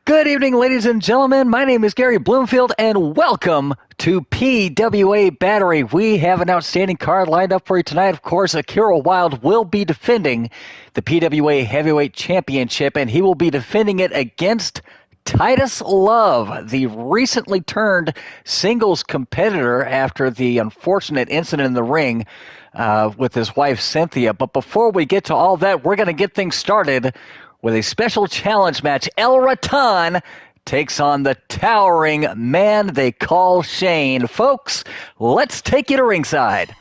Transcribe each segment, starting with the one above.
Good evening, ladies and gentlemen. My name is Gary Bloomfield, and welcome to PWA Battery. We have an outstanding card lined up for you tonight. Of course, Akira Wilde will be defending the PWA Heavyweight Championship, and he will be defending it against Titus Love, the recently turned singles competitor after the unfortunate incident in the ring with his wife, Cynthia. But before we get to all that, we're going to get things started with a special challenge match. El Ratan takes on the towering man they call Shane. Folks, let's take you to ringside.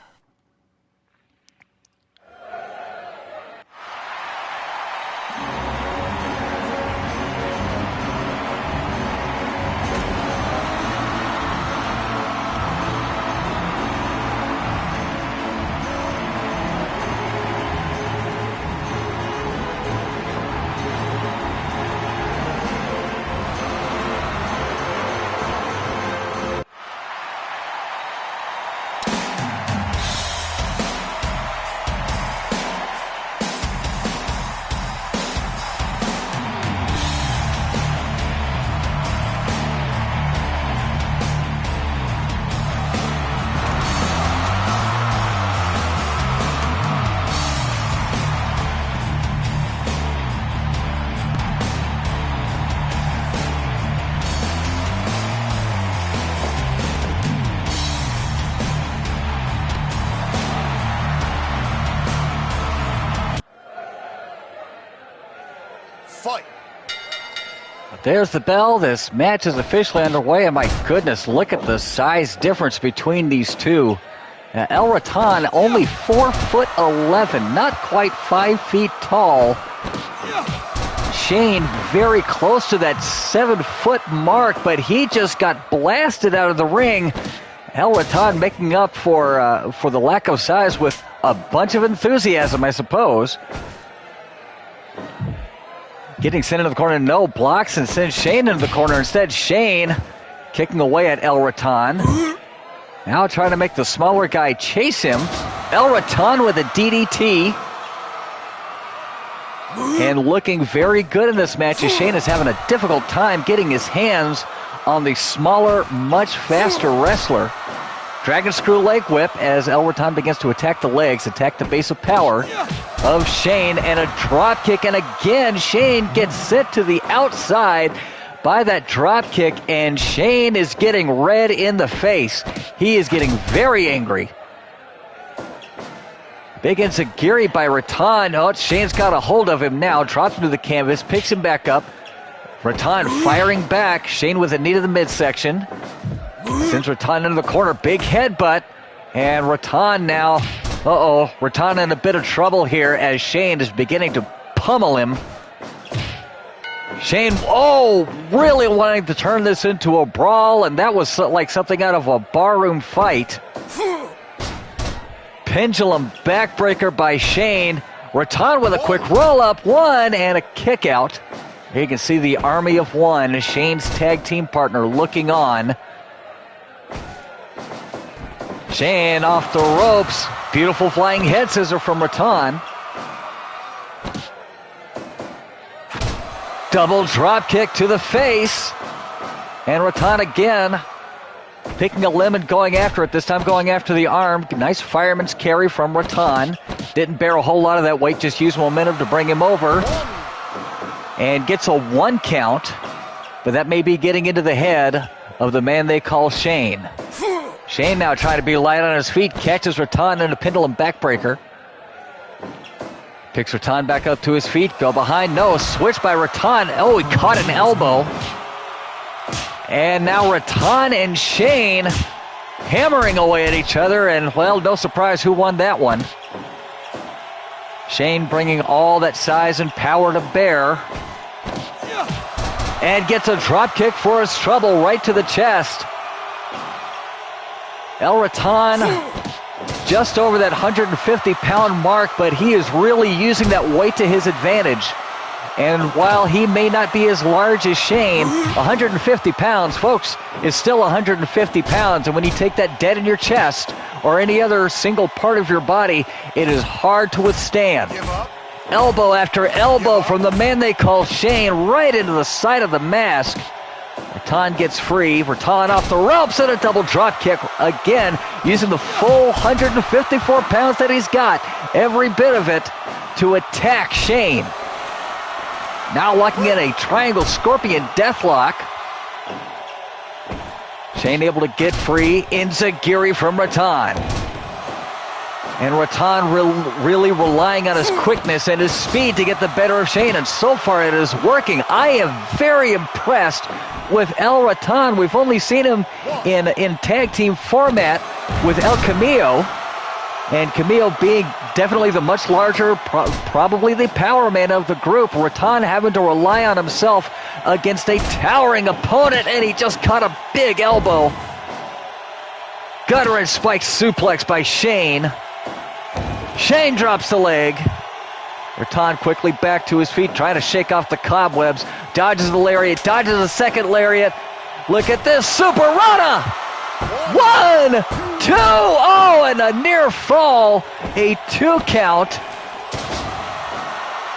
Fight. There's the bell. This match is officially underway, and my goodness, look at the size difference between these two. El Ratan, only 4'11", not quite 5 feet tall. Shane very close to that 7-foot mark, but he just got blasted out of the ring. El Ratan making up for the lack of size with a bunch of enthusiasm, I suppose. Getting sent into the corner, no, blocks and sends Shane into the corner. Instead, Shane kicking away at El Ratan. Now trying to make the smaller guy chase him. El Ratan with a DDT. And looking very good in this match as Shane is having a difficult time getting his hands on the smaller, much faster wrestler. Dragon screw leg whip as El Ratan begins to attack the legs, attack the base of power of Shane, and a drop kick. And again, Shane gets sent to the outside by that drop kick, and Shane is getting red in the face. He is getting very angry. Big enziguri by Ratan. Oh, Shane's got a hold of him now, drops him to the canvas, picks him back up. Ratan firing back. Shane with a knee to the midsection. Sends Ratan into the corner, big headbutt, and Ratan now, Ratan in a bit of trouble here as Shane is beginning to pummel him. Shane, really wanting to turn this into a brawl, and that was like something out of a barroom fight. Pendulum backbreaker by Shane. Ratan with a quick roll-up, one, and a kick out. Here you can see the Army of One, Shane's tag team partner, looking on. Shane off the ropes. Beautiful flying head scissor from Ratan. Double drop kick to the face. And Ratan again picking a limb and going after it, this time going after the arm. Nice fireman's carry from Ratan. Didn't bear a whole lot of that weight, just used momentum to bring him over. And gets a 1 count, but that may be getting into the head of the man they call Shane. Shane now trying to be light on his feet, catches Ratan in a pendulum backbreaker. Picks Ratan back up to his feet, go behind, no, switch by Ratan. Oh, he caught an elbow. And now Ratan and Shane hammering away at each other, and, well, no surprise who won that one. Shane bringing all that size and power to bear. And gets a drop kick for his trouble right to the chest. El Ratan just over that 150-pound mark, but he is really using that weight to his advantage. And while he may not be as large as Shane, 150 pounds, folks, is still 150 pounds. And when you take that dead in your chest or any other single part of your body, it is hard to withstand. Elbow after elbow from the man they call Shane right into the side of the mask. Rattan gets free. Rattan off the ropes and a double drop kick again, using the full 154 pounds that he's got, every bit of it, to attack Shane. Now locking in a triangle scorpion deathlock. Shane able to get free. Enziguri from Rattan. And Rattan really relying on his quickness and his speed to get the better of Shane. And so far it is working. I am very impressed with El Rattan. We've only seen him in tag team format with El Camillo. And Camillo being definitely the much larger, probably the power man of the group. Rattan having to rely on himself against a towering opponent, and he just caught a big elbow. Gutter and spike suplex by Shane. Shane drops the leg. Rattan quickly back to his feet, trying to shake off the cobwebs. Dodges the lariat, dodges a second lariat. Look at this, Super Rana! 1, 2, oh, and a near fall, a 2 count.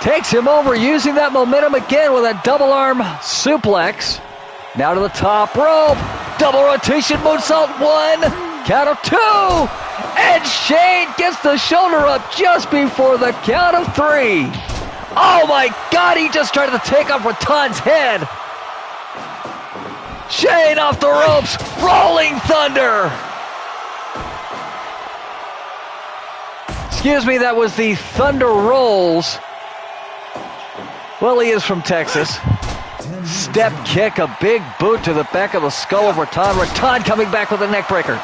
Takes him over, using that momentum again with a double arm suplex. Now to the top rope, double rotation moonsault, 1, count of 2, and Shane gets the shoulder up just before the count of 3. Oh my God, he just tried to take off Rattan's head. Shane off the ropes, rolling thunder. Excuse me, that was the Thunder Rolls. Well, he is from Texas. Step kick, a big boot to the back of the skull of Rattan. Rattan coming back with a neck breaker.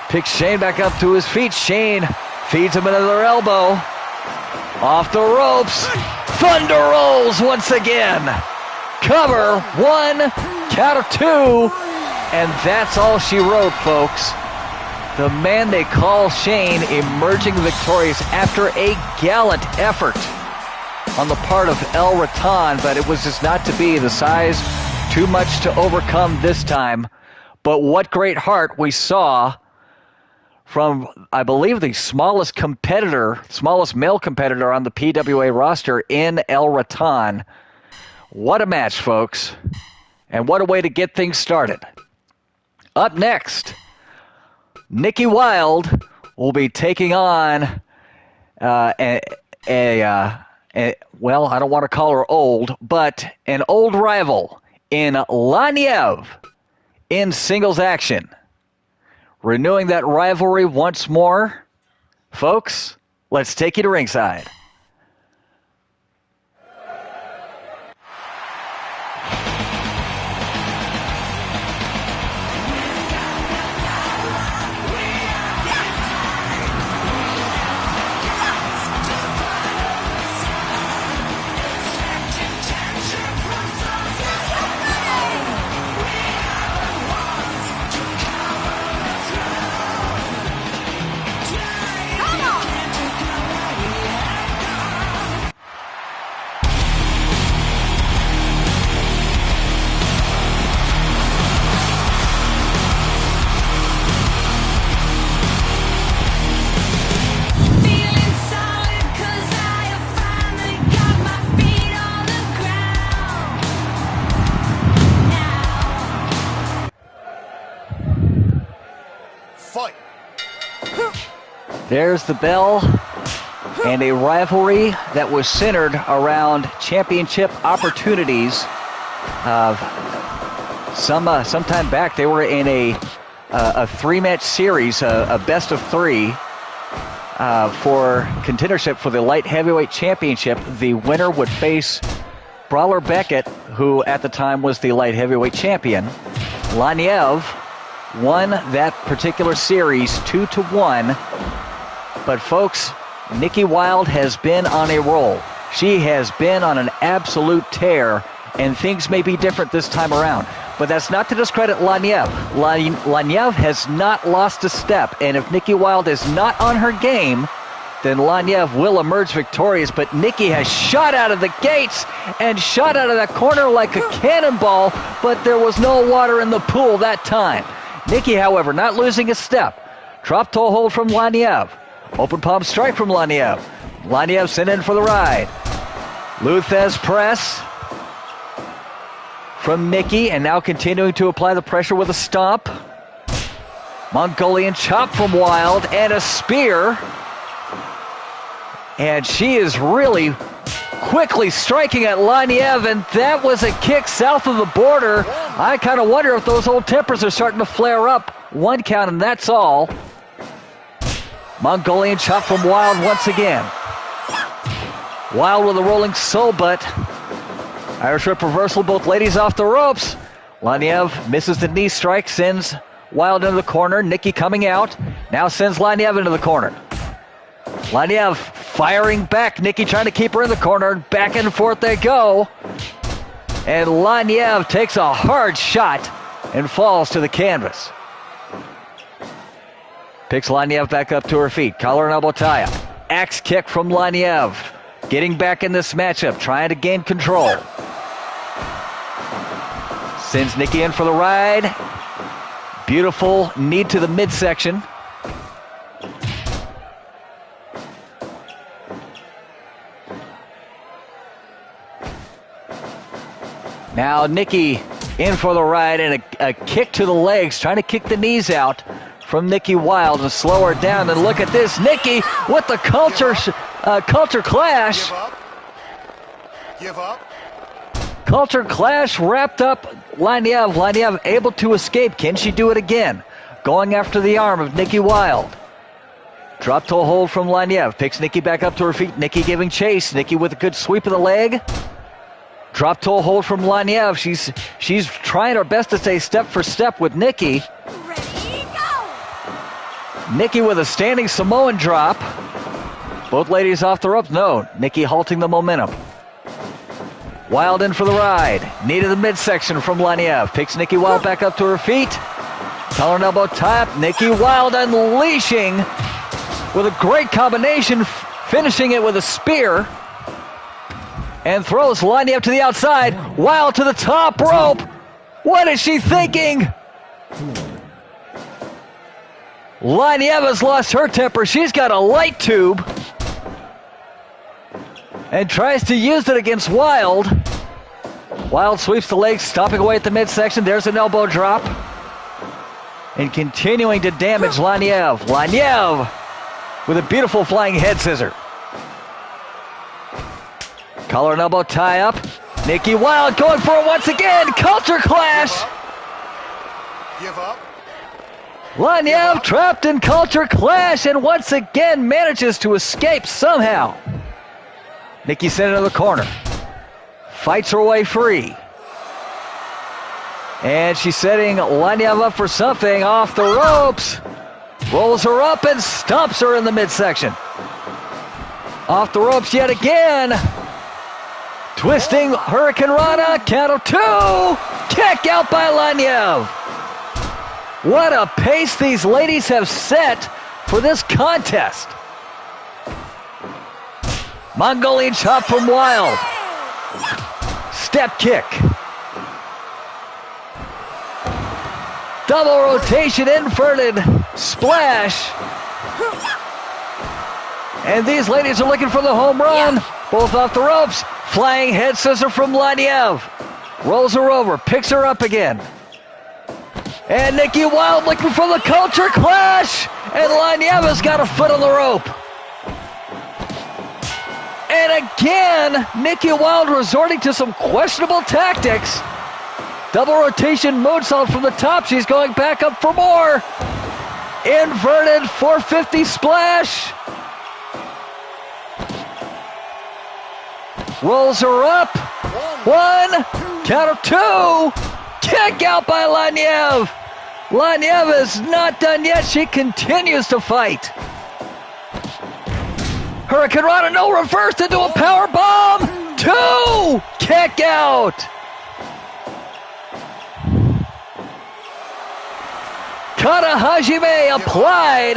Picks Shane back up to his feet. Shane feeds him another elbow. Off the ropes. Thunder Rolls once again. Cover, 1, count of 2, and that's all she wrote, folks. The man they call Shane emerging victorious after a gallant effort on the part of El Rattan, but it was just not to be. The size, too much to overcome this time. But what great heart we saw from, I believe, the smallest male competitor on the PWA roster in El Rattan. What a match, folks. And what a way to get things started. Up next, Nikki Wilde will be taking on well, I don't want to call her old, but an old rival in Laniev in singles action. Renewing that rivalry once more. Folks, let's take you to ringside. There's the bell, and a rivalry that was centered around championship opportunities. Sometime back, they were in a three-match series, a best of three, for contendership for the light heavyweight championship. The winner would face Brawler Beckett, who at the time was the light heavyweight champion. Laniev won that particular series 2-1. But folks, Nikki Wilde has been on a roll. She has been on an absolute tear, and things may be different this time around. But that's not to discredit Laniev. Laniev has not lost a step, and if Nikki Wilde is not on her game, then Laniev will emerge victorious. But Nikki has shot out of the gates and shot out of that corner like a cannonball, but there was no water in the pool that time. Nikki, however, not losing a step. Drop toe hold from Laniev. Open palm strike from Laniev. Laniev sent in for the ride. Luthez press from Nikki, and now continuing to apply the pressure with a stomp. Mongolian chop from Wild, and a spear. And she is really quickly striking at Laniev, and that was a kick south of the border. I kind of wonder if those old tempers are starting to flare up. 1 count, and that's all. Mongolian chop from Wild once again. Wild with a rolling soul butt. Irish whip reversal, both ladies off the ropes. Laniev misses the knee strike, sends Wild into the corner. Nikki coming out, now sends Laniev into the corner. Laniev firing back. Nikki trying to keep her in the corner. Back and forth they go. And Laniev takes a hard shot and falls to the canvas. Picks Laniev back up to her feet. Collar and elbow tie-up. Axe kick from Laniev. Getting back in this matchup, trying to gain control. Sends Nikki in for the ride. Beautiful knee to the midsection. Now Nikki in for the ride, and a kick to the legs, trying to kick the knees out from Nikki Wild and slow her down. And look at this, Nikki with the culture clash. Give up. Culture clash wrapped up Laniev. Laniev able to escape. Can she do it again? Going after the arm of Nikki Wild. Drop toe hold from Laniev. Picks Nikki back up to her feet. Nikki giving chase. Nikki with a good sweep of the leg. Drop toe hold from Laniev. She's trying her best to stay step for step with Nikki. Ready, go. Nikki with a standing Samoan drop. Both ladies off the ropes. No, Nikki halting the momentum. Wild in for the ride. Knee to the midsection from Laniev. Picks Nikki Wild back up to her feet. Collar and elbow tie-up. Nikki Wild unleashing with a great combination, finishing it with a spear. And throws Laniev to the outside. Wild to the top rope. What is she thinking? Laniev has lost her temper. She's got a light tube. And tries to use it against Wild. Wild sweeps the legs, stopping away at the midsection. There's an elbow drop. And continuing to damage Laniev. Laniev with a beautiful flying head scissor. Collar and elbow tie up. Nikki Wild going for it once again. Culture clash. Give up. Laniev trapped in culture clash and once again manages to escape somehow. Nikki sent into the corner. Fights her way free. And she's setting Laniev up for something off the ropes. Rolls her up and stomps her in the midsection. Off the ropes yet again. Twisting Hurricane Rana, count of 2. Kick out by Laniev. What a pace these ladies have set for this contest. Mongolian chop from Wild. Step kick. Double rotation inverted splash. And these ladies are looking for the home run. Both off the ropes. Flying head scissor from Laniev. Rolls her over. Picks her up again. And Nikki Wild looking for the culture clash. And Laniev has got a foot on the rope. And again, Nikki Wild resorting to some questionable tactics. Double rotation moonsault from the top. She's going back up for more. Inverted 450 splash. Rolls her up. 1, count of 2. Kick out by Laniev. Laniev is not done yet. She continues to fight. Hurricane Rana, no, reversed into a power bomb. 2, kick out. Kata Hajime applied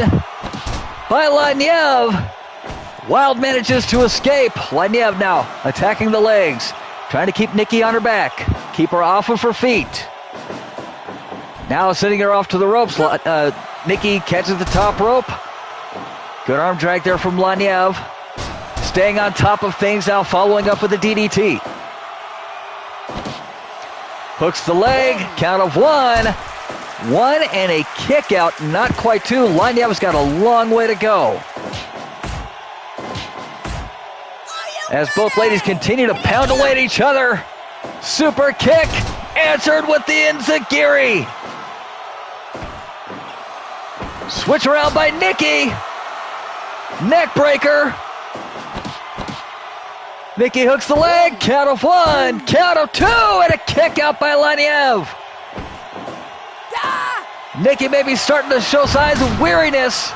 by Laniev. Wild manages to escape. Laniev now attacking the legs. Trying to keep Nikki on her back. Keep her off of her feet. Now sending her off to the ropes. Nikki catches the top rope. Good arm drag there from Laniev. staying on top of things now, following up with a DDT. Hooks the leg, count of one. One and a kick out, not quite two. Lanyev's got a long way to go. As both ladies continue to pound away at each other. Super kick, answered with the enziguri. Switch around by Nikki. Neck breaker. Nikki hooks the leg, count of one, count of two, and a kick out by Laniev. Nikki may be starting to show signs of weariness.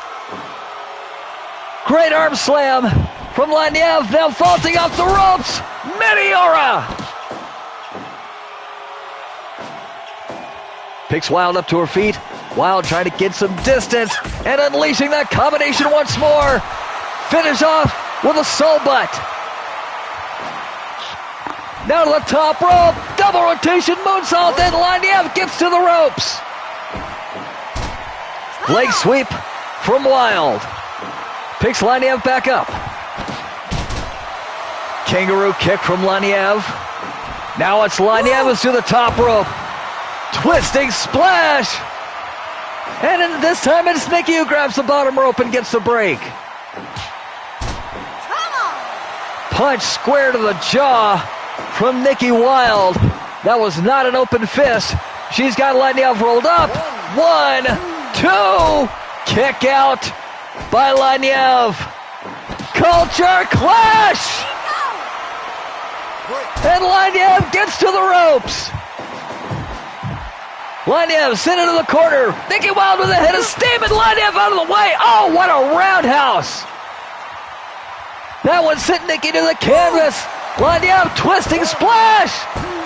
Great arm slam from Laniev, now vaulting off the ropes. Meteora! Picks Wild up to her feet. Wild trying to get some distance and unleashing that combination once more. Finish off with a soul butt. Now to the top rope. Double rotation moonsault, and Laniev gets to the ropes. Leg sweep from Wild. Picks Laniev back up. Kangaroo kick from Laniev. Now it's Laniev is to the top rope. Twisting splash. And this time it's Nikki who grabs the bottom rope and gets the break. Punch square to the jaw from Nikki Wild. That was not an open fist. She's got Laniev rolled up. 1, 2, kick out by Laniev. Culture clash! And Laniev gets to the ropes. Laniev sent into the corner. Nikki Wild with a head of steam and Laniev out of the way. Oh, what a roundhouse. That one sent Nikki to the canvas. Laniev twisting splash.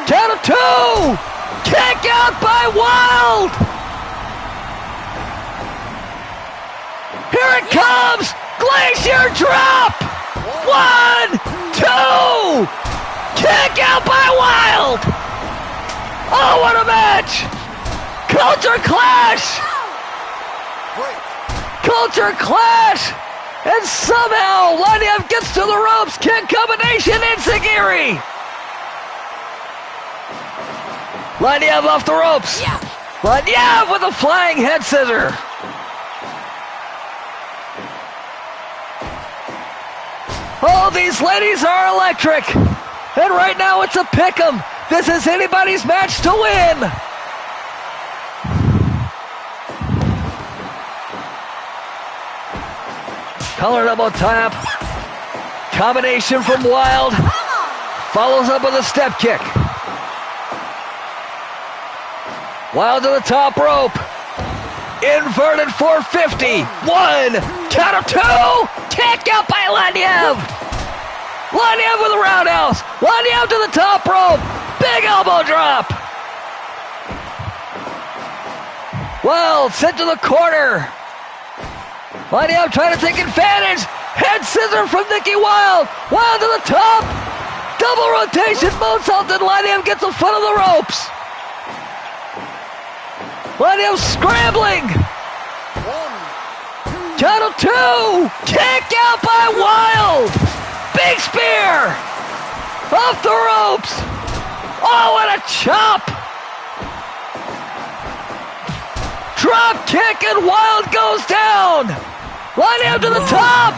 Count of two. Kick out by Wild. Here it comes. Glacier drop. 1, 2. Kick out by Wild. Oh, what a match. Culture clash. Culture clash. And somehow Laniev gets to the ropes. Kick combination, enziguri. Laniev off the ropes. Laniev with a flying head scissor. Oh, these ladies are electric. And right now it's a pick'em. This is anybody's match to win. Collar elbow tap. Combination from Wild. Follows up with a step kick. Wild to the top rope. Inverted 450. 1, count of two. Kick out by Laniev. Laniev with a roundhouse. Laniev to the top rope. Big elbow drop. Wild sent to the corner. Laniev trying to take advantage. Head scissor from Nikki Wild. Wild to the top. Double rotation moonsault, and Laniev gets in front of the ropes. Laniev scrambling. Count of two. Kick out by Wild. Big spear. Off the ropes. Oh, what a chop. Drop kick, and Wild goes down. Laniev to the top.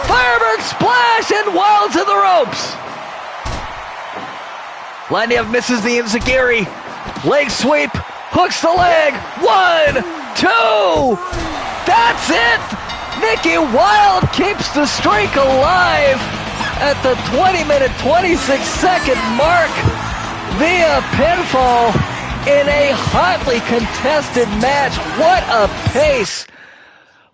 Firebird splash, and Wild's in the ropes. Laniev misses the enziguri. Leg sweep. Hooks the leg. 1, 2. That's it. Nikki Wild keeps the streak alive at the 20-minute, 26-second mark via pinfall in a hotly contested match. What a pace.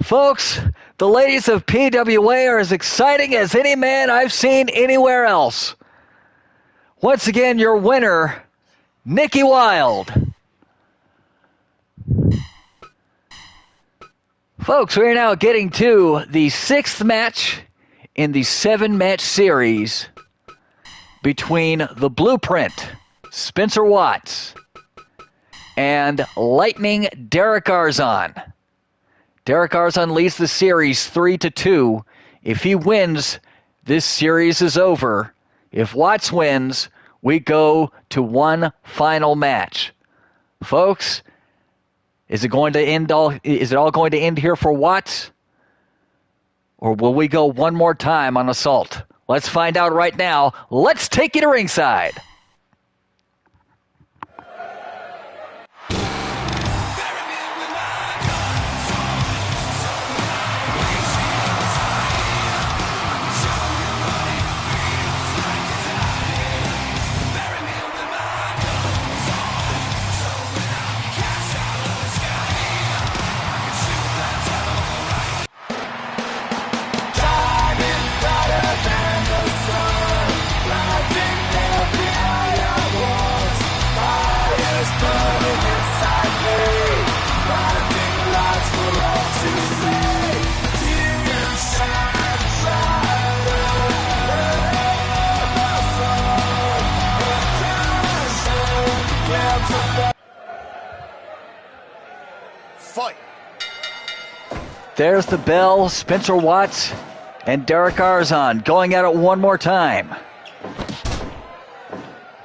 Folks, the ladies of PWA are as exciting as any man I've seen anywhere else. Once again, your winner, Nikki Wild. Folks, we are now getting to the 6th match in the 7-match series between the Blueprint, Spencer Watts, and Lightning Derek Arzon. Derek Arzon leads the series 3-2. If he wins, this series is over. If Watts wins, we go to one final match. Folks, is it all going to end here for Watts? Or will we go one more time on Assault? Let's find out right now. Let's take you to ringside. Fight. There's the bell. Spencer Watts and Derek Arzon going at it one more time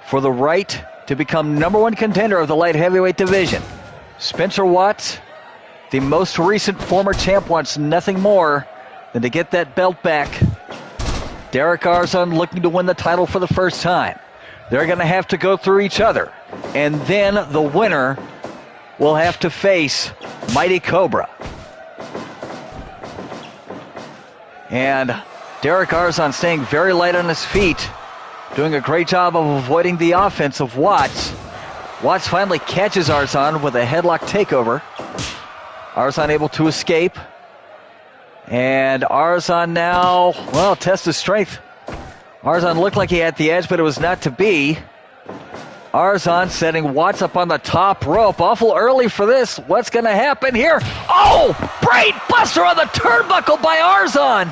for the right to become number one contender of the light heavyweight division. Spencer Watts, the most recent former champ, wants nothing more than to get that belt back. Derek Arzon looking to win the title for the first time. They're going to have to go through each other, and then the winner will have to face Mighty Cobra. And Derek Arzon staying very light on his feet, doing a great job of avoiding the offense of Watts. Watts finally catches Arzon with a headlock takeover. Arzon able to escape. And Arzon now, well, test his strength. Arzon looked like he had the edge, but it was not to be. Arzon setting Watts up on the top rope. Awful early for this. What's going to happen here? Oh! Brain buster on the turnbuckle by Arzon!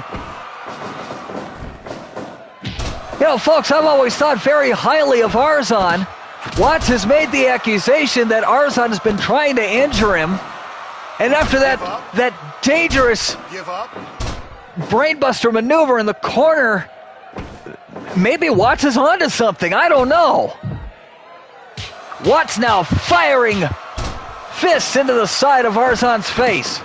You know, folks, I've always thought very highly of Arzon. Watts has made the accusation that Arzon has been trying to injure him. And after that dangerous brainbuster maneuver in the corner, maybe Watts is onto something. I don't know. Watts now firing fists into the side of Arzon's face.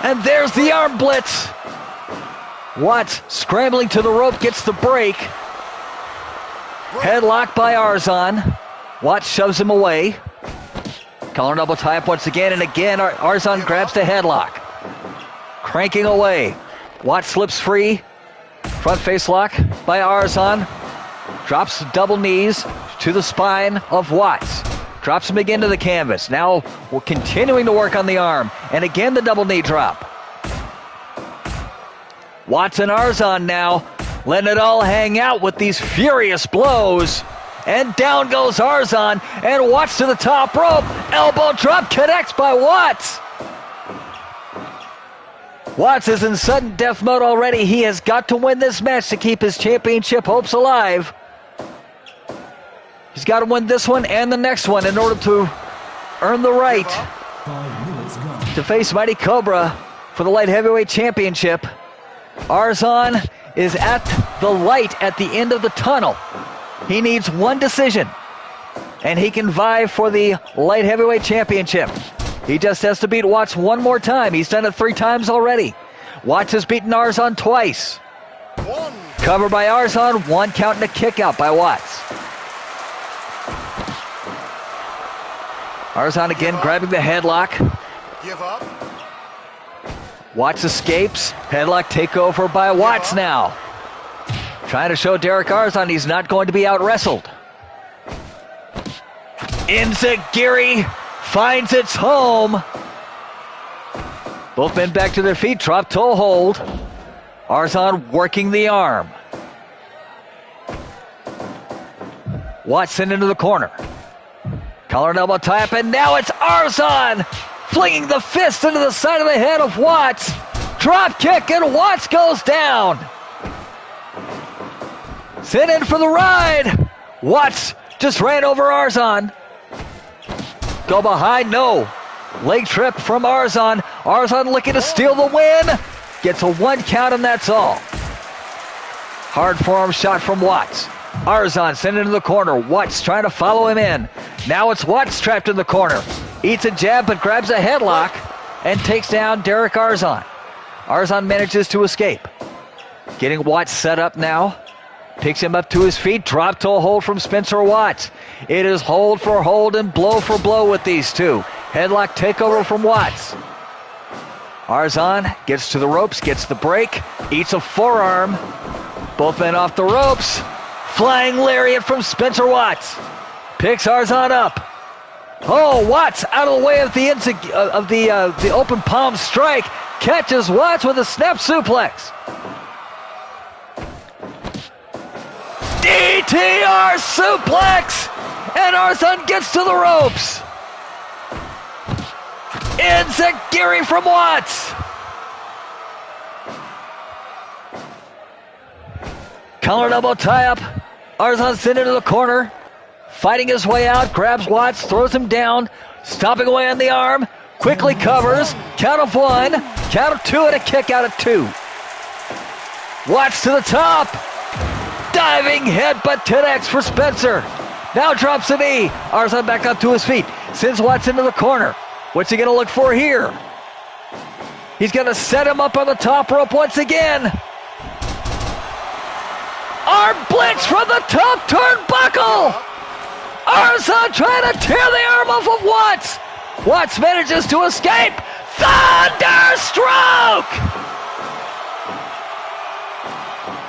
And there's the arm blitz. Watts scrambling to the rope, gets the break. Headlock by Arzon. Watts shoves him away. Collar double tie-up once again, and again Arzon grabs the headlock. Cranking away. Watts slips free. Front face lock by Arzon. Drops double knees to the spine of Watts. Drops him again to the canvas. Now we're continuing to work on the arm. And again the double knee drop. Watts and Arzon now letting it all hang out with these furious blows. And down goes Arzon. And Watts to the top rope. Elbow drop connects by Watts. Watts is in sudden death mode already. He has got to win this match to keep his championship hopes alive. He's got to win this one and the next one in order to earn the right to face Mighty Cobra for the light heavyweight championship. Arzon is at the light at the end of the tunnel. He needs one decision, and he can vie for the light heavyweight championship. He just has to beat Watts one more time. He's done it 3 times already. Watts has beaten Arzon twice. Cover by Arzon, 1 count and a kick out by Watts. Arzon again grabbing the headlock. Give up. Watts escapes. Headlock takeover by Watts now. Trying to show Derek Arzon he's not going to be out-wrestled. Enziguri finds its home. Both men back to their feet. Drop toe hold. Arzon working the arm. Watts sent into the corner. Collar and elbow tie-up, and now it's Arzon flinging the fist into the side of the head of Watts. Drop kick, and Watts goes down. Sent in for the ride. Watts just ran over Arzon. Go behind, no. Leg trip from Arzon. Arzon looking to steal the win. Gets a 1 count, and that's all. Hard forearm shot from Watts. Arzon sent into the corner. Watts trying to follow him in. Now it's Watts trapped in the corner. Eats a jab, but grabs a headlock and takes down Derek Arzon. Arzon manages to escape. Getting Watts set up now. Picks him up to his feet. Drop toe hold from Spencer Watts. It is hold for hold and blow for blow with these two. Headlock takeover from Watts. Arzon gets to the ropes, gets the break, eats a forearm. Both men off the ropes. Flying lariat from Spencer Watts. Picks Arzon up. Oh, Watts out of the way of the open palm strike. Catches Watts with a snap suplex. DTR suplex! And Arzon gets to the ropes. Enziguri from Watts. Collar elbow tie-up. Arzon sent into the corner. Fighting his way out. Grabs Watts. Throws him down. Stomping away on the arm. Quickly covers. Count of 1. Count of 2 and a kick out of 2. Watts to the top. Diving headbutt 10X for Spencer. Now drops a knee. Arzon back up to his feet. Sends Watts into the corner. What's he going to look for here? He's going to set him up on the top rope once again. Arm blitz from the top turnbuckle. Arzon trying to tear the arm off of Watts. Watts manages to escape. Thunderstroke.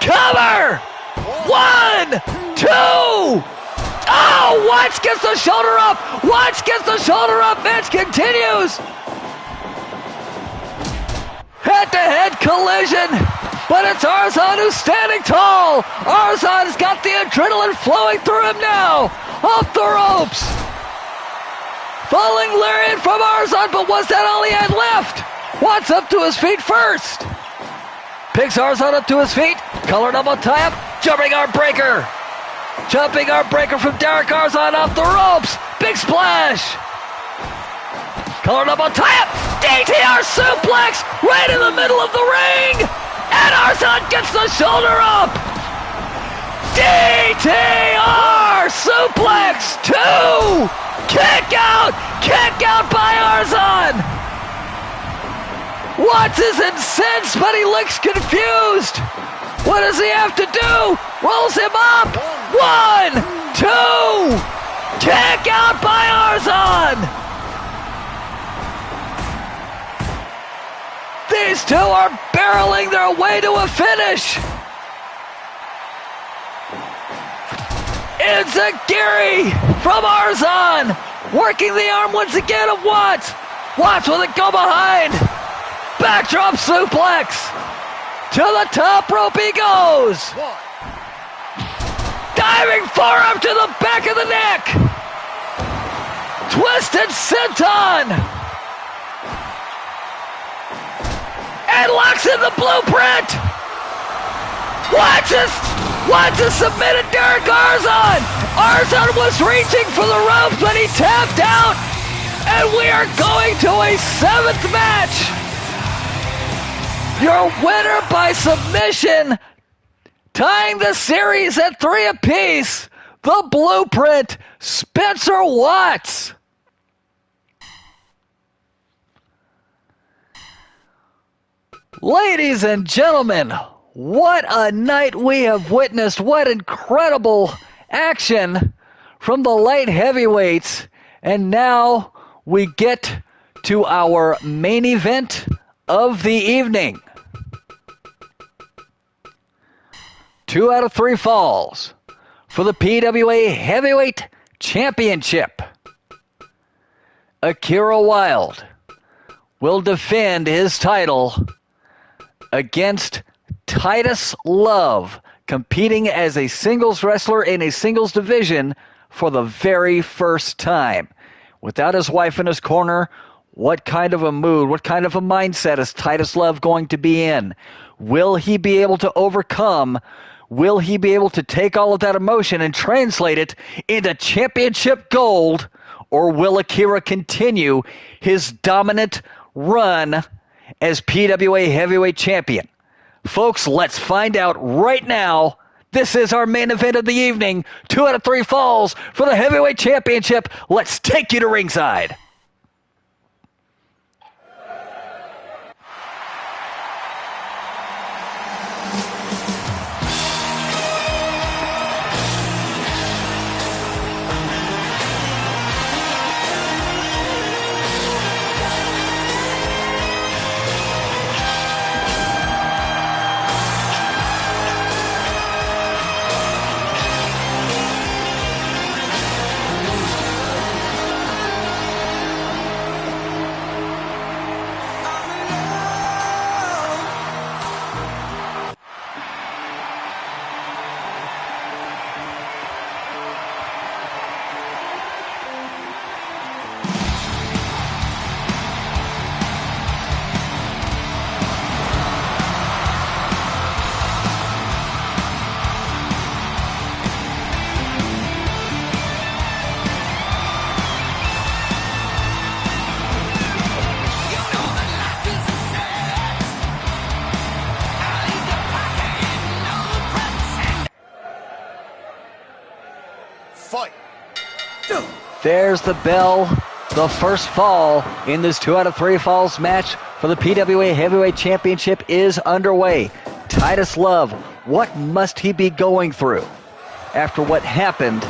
Cover. 1, 2. Oh, Watts gets the shoulder up. Watts gets the shoulder up. Match continues. Head-to-head collision. But it's Arzon who's standing tall. Arzon's got the adrenaline flowing through him now. Off the ropes. Falling lariat from Arzon, but was that all he had left? Watts up to his feet first. Picks Arzon up to his feet. Collar double tie-up. Jumping arm breaker. Jumping arm breaker from Derek Arzon off the ropes. Big splash. Collar double tie-up. DTR suplex right in the middle of the ring. And Arzon gets the shoulder up. DTR suplex 2. Kick out by Arzon. Watts is incensed, but he looks confused. What does he have to do? Rolls him up. 1, 2. Kick out by Arzon. These two are barreling their way to a finish. Enziguri from Arzon. Working the arm once again of Watts. Watts with a go behind. Backdrop suplex. To the top rope he goes. Diving forearm to the back of the neck. Twisted senton. And locks in the blueprint. Watts has submitted Derek Arzon. Arzon was reaching for the ropes, but he tapped out. And we are going to a 7th match. Your winner by submission, tying the series at 3 apiece, the Blueprint, Spencer Watts. Ladies and gentlemen, what a night we have witnessed. What incredible action from the light heavyweights. And now we get to our main event of the evening. 2 out of 3 falls for the PWA Heavyweight Championship. Akira Wilde will defend his title against Titus Love, competing as a singles wrestler in a singles division for the very first time. Without his wife in his corner, what kind of a mood, what kind of a mindset is Titus Love going to be in? Will he be able to overcome? Will he be able to take all of that emotion and translate it into championship gold? Or will Akira continue his dominant run as PWA Heavyweight Champion? Folks, let's find out right now. This is our main event of the evening. 2 out of 3 falls for the Heavyweight Championship. Let's take you to ringside. Fight. There's the bell. The first fall in this 2 out of 3 falls match for the PWA Heavyweight Championship is underway. Titus Love, what must he be going through after what happened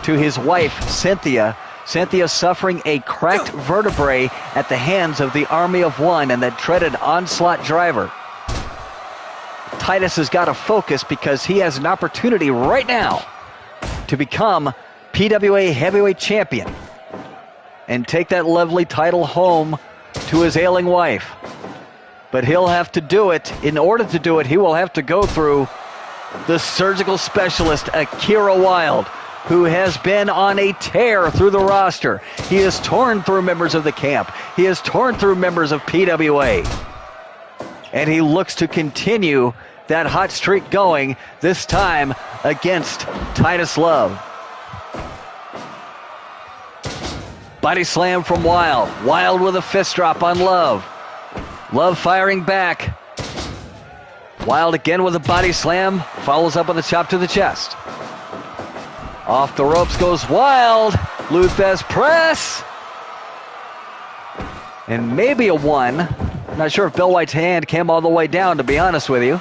to his wife, Cynthia? Cynthia suffering a cracked vertebrae at the hands of the Army of One and that dreaded onslaught driver. Titus has got to focus because he has an opportunity right now to become PWA Heavyweight Champion and take that lovely title home to his ailing wife. But he'll have to do it. In order to do it, he will have to go through the surgical specialist, Akira Wilde, who has been on a tear through the roster. He has torn through members of the camp. He has torn through members of PWA. And he looks to continue that hot streak going, this time against Titus Love. Body slam from Wilde. Wilde with a fist drop on Love. Love firing back. Wilde again with a body slam. Follows up with a chop to the chest. Off the ropes goes Wilde. Lou Thesz press. And maybe a 1. I'm not sure if Bill White's hand came all the way down, to be honest with you.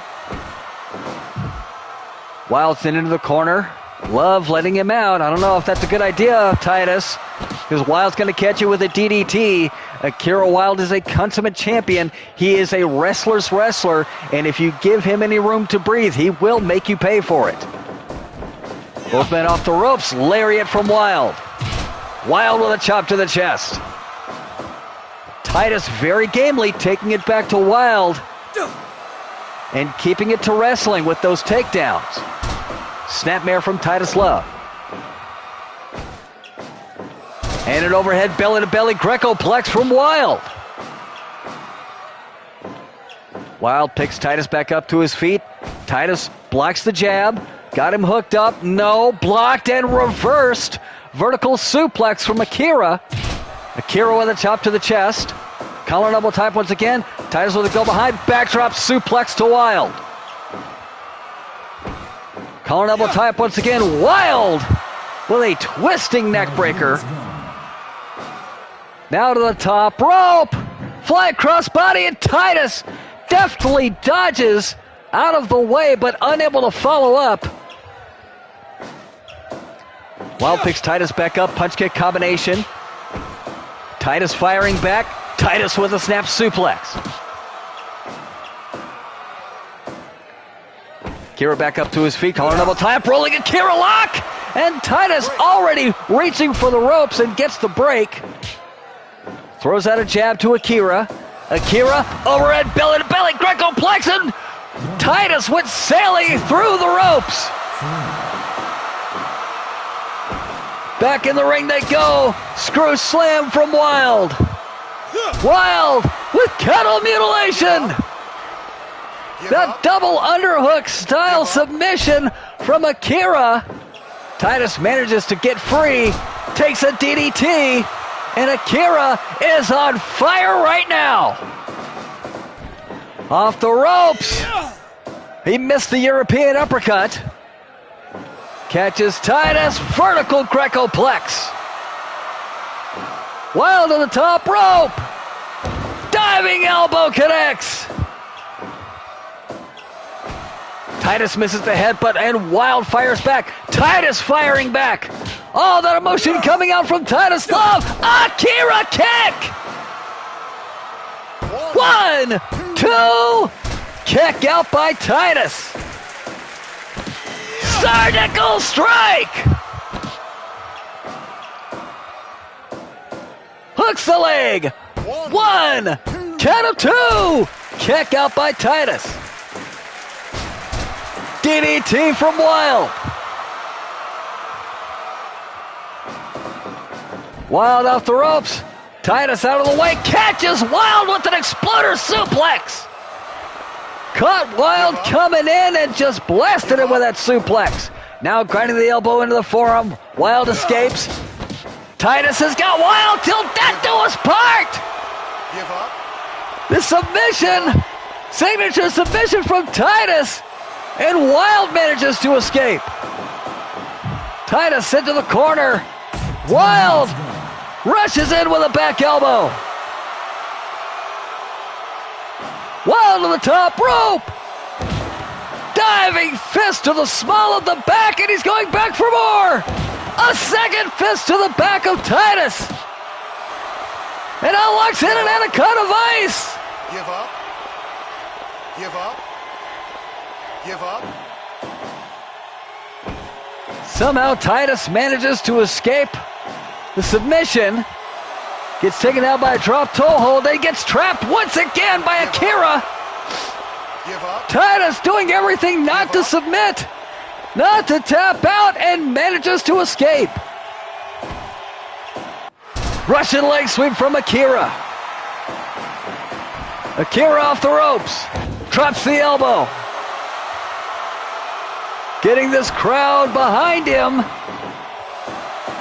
Wilde's into the corner. Love letting him out. I don't know if that's a good idea, Titus, because Wilde's going to catch you with a DDT. Akira Wilde is a consummate champion. He is a wrestler's wrestler, and if you give him any room to breathe, he will make you pay for it. Both men off the ropes. Lariat from Wilde. Wilde with a chop to the chest. Titus very gamely taking it back to Wilde and keeping it to wrestling with those takedowns. Snapmare from Titus Love. And an overhead belly-to-belly Greco-plex from Wilde. Wilde picks Titus back up to his feet. Titus blocks the jab. Got him hooked up. No. Blocked and reversed. Vertical suplex from Akira. Akira with a chop to the chest. Collar double type once again. Titus with a go behind. Backdrop suplex to Wilde. Collar double type once again. Wilde with a twisting neck breaker. Now to the top rope. Fly across body, and Titus deftly dodges out of the way but unable to follow up. Wilde picks Titus back up. Punch kick combination. Titus firing back. Titus with a snap suplex. Akira back up to his feet. Collar double tap. Rolling Akira lock. And Titus already reaching for the ropes and gets the break. Throws out a jab to Akira. Akira overhead belly to belly. Greco-plex, and Titus went sailing through the ropes. Back in the ring they go. Screw slam from Wilde. Wilde with kettle mutilation. The double underhook style submission from Akira. Titus manages to get free. Takes a DDT. And Akira is on fire right now. Off the ropes. He missed the European uppercut. Catches Titus. Vertical Greco-plex. Wild to the top rope. Diving elbow connects. Titus misses the headbutt and Wild fires back. Titus firing back. All that emotion coming out from Titus Love. Akira kick. 1, 2. Kick out by Titus. Surgical strike. Hooks the leg. 1, count of 2. Kick out by Titus. DDT from Wild. Wild off the ropes. Titus out of the way. Catches Wild with an exploder suplex. Caught Wild coming in and just blasted him with that suplex. Now grinding the elbow into the forearm. Wild escapes. Titus has got Wild till death do us part. Give up. The submission. Signature submission from Titus. And Wild manages to escape. Titus into the corner. Wild rushes in with a back elbow. Wild to the top rope. Diving fist to the small of the back, and he's going back for more. A second fist to the back of Titus. And unlocks in an anaconda of ice. Give up. Give up. Give up. Somehow Titus manages to escape the submission. Gets taken out by a drop toe hold. Then gets trapped once again by Akira. Give up. Titus doing everything not to submit, not to tap out, and manages to escape. Russian leg sweep from Akira. Akira off the ropes. Drops the elbow. Getting this crowd behind him.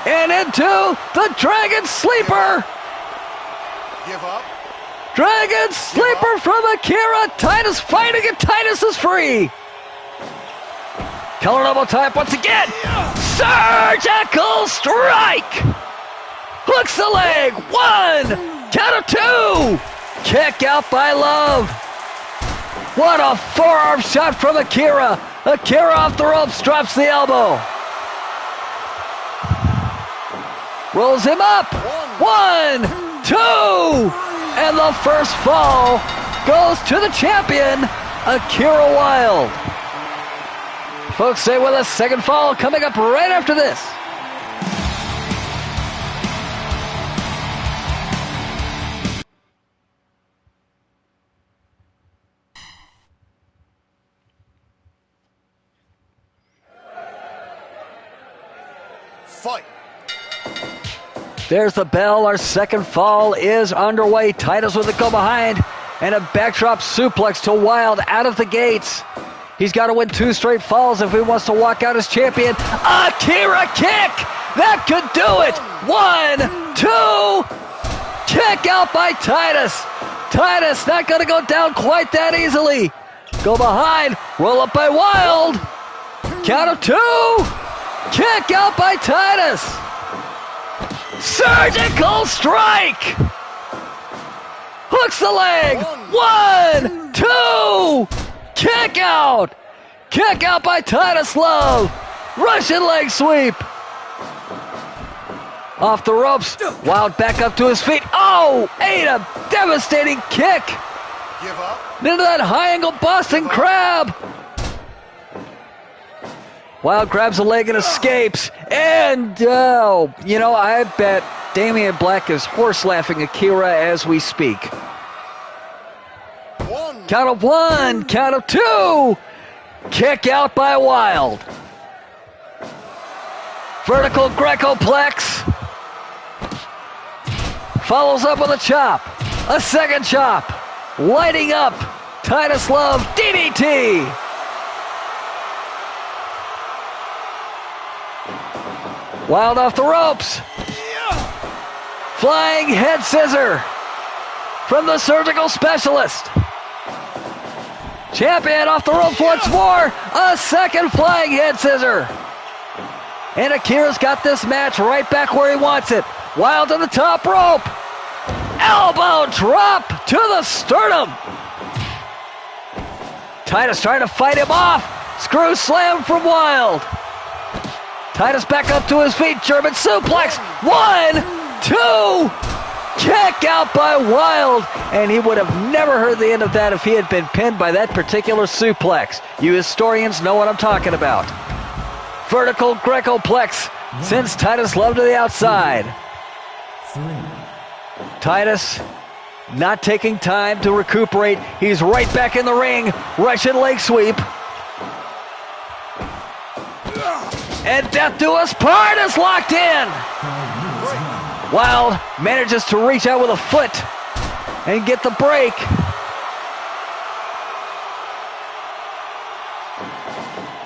And into the Dragon Sleeper. Give up. Dragon Sleeper from Akira. Titus fighting and Titus is free. Collar double type once again. Surgical strike. Hooks the leg. 1, count of 2. Kick out by Love. What a forearm shot from Akira. Akira off the ropes, drops the elbow. Rolls him up. 1, 2. And the first fall goes to the champion, Akira Wild. Folks, stay with us. Second fall coming up right after this. Fight. There's the bell. Our second fall is underway. Titus with a go behind and a backdrop suplex to Wild out of the gates. He's got to win 2 straight falls if he wants to walk out as champion. Akira kick! That could do it! 1, 2. Kick out by Titus. Titus not going to go down quite that easily. Go behind. Roll up by Wild. Count of 2. Kick out by Titus. Surgical strike. Hooks the leg. 1, 2. Kick out. Kick out by Titus Love. Russian leg sweep. Off the ropes. Wild back up to his feet. Oh, ate a devastating kick. Give up. Into that high angle Boston Crab. Wild grabs a leg and escapes. And, I bet Damian Black is horse laughing Akira as we speak. 1. Count of 1, count of 2. Kick out by Wild. Vertical Greco-plex. Follows up with a chop. A second chop. Lighting up. Titus Love DDT. Wild off the ropes. Flying head scissor from the surgical specialist. Champion off the ropes once more. A second flying head scissor. And Akira's got this match right back where he wants it. Wild to the top rope. Elbow drop to the sternum. Titus trying to fight him off. Screw slam from Wild. Titus back up to his feet. German suplex. 1, 2. Kick out by Wild. And he would have never heard the end of that if he had been pinned by that particular suplex. You historians know what I'm talking about. Vertical Greco-plex sends Titus Love to the outside. 3. Titus not taking time to recuperate. He's right back in the ring. Russian leg sweep. And Death Do Us Part is locked in. Wild manages to reach out with a foot and get the break.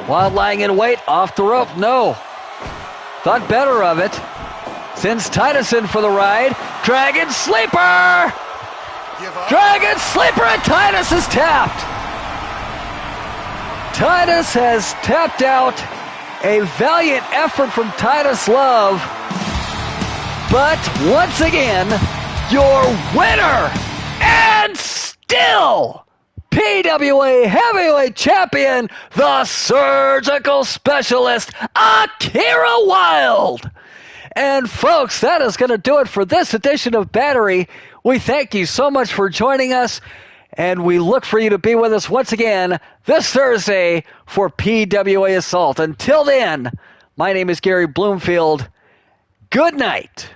Wild lying in wait, off the rope, no. Thought better of it. Sends Titus in for the ride. Dragon Sleeper! Give up. Dragon Sleeper and Titus is tapped. Titus has tapped out. A valiant effort from Titus Love. But once again, your winner and still PWA Heavyweight Champion, the Surgical Specialist, Akira Wild. And folks, that is going to do it for this edition of Battery. We thank you so much for joining us, and we look for you to be with us once again this Thursday for PWA Assault. Until then, my name is Gary Bloomfield. Good night.